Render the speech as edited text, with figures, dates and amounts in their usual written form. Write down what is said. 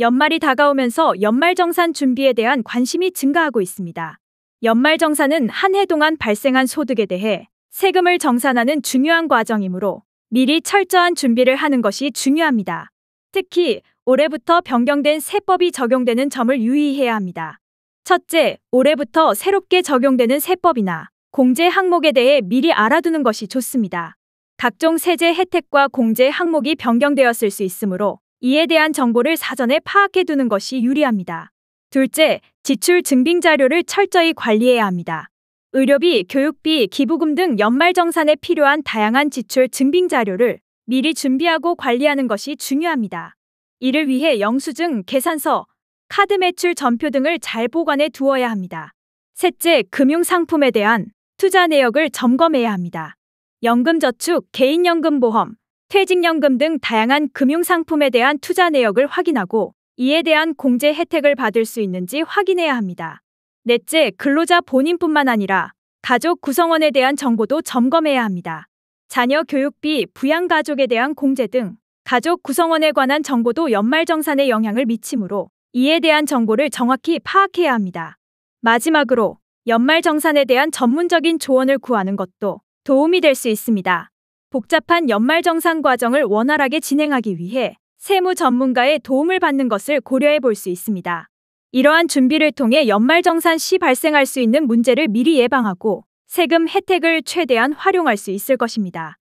연말이 다가오면서 연말정산 준비에 대한 관심이 증가하고 있습니다. 연말정산은 한 해 동안 발생한 소득에 대해 세금을 정산하는 중요한 과정이므로 미리 철저한 준비를 하는 것이 중요합니다. 특히 올해부터 변경된 세법이 적용되는 점을 유의해야 합니다. 첫째, 올해부터 새롭게 적용되는 세법이나 공제 항목에 대해 미리 알아두는 것이 좋습니다. 각종 세제 혜택과 공제 항목이 변경되었을 수 있으므로 이에 대한 정보를 사전에 파악해 두는 것이 유리합니다. 둘째, 지출 증빙 자료를 철저히 관리해야 합니다. 의료비, 교육비, 기부금 등 연말정산에 필요한 다양한 지출 증빙 자료를 미리 준비하고 관리하는 것이 중요합니다. 이를 위해 영수증, 계산서, 카드 매출 전표 등을 잘 보관해 두어야 합니다. 셋째, 금융상품에 대한 투자 내역을 점검해야 합니다. 연금저축, 개인연금보험, 퇴직연금 등 다양한 금융상품에 대한 투자 내역을 확인하고 이에 대한 공제 혜택을 받을 수 있는지 확인해야 합니다. 넷째, 근로자 본인뿐만 아니라 가족 구성원에 대한 정보도 점검해야 합니다. 자녀 교육비, 부양가족에 대한 공제 등 가족 구성원에 관한 정보도 연말정산에 영향을 미치므로 이에 대한 정보를 정확히 파악해야 합니다. 마지막으로 연말정산에 대한 전문적인 조언을 구하는 것도 도움이 될 수 있습니다. 복잡한 연말정산 과정을 원활하게 진행하기 위해 세무 전문가의 도움을 받는 것을 고려해 볼 수 있습니다. 이러한 준비를 통해 연말정산 시 발생할 수 있는 문제를 미리 예방하고 세금 혜택을 최대한 활용할 수 있을 것입니다.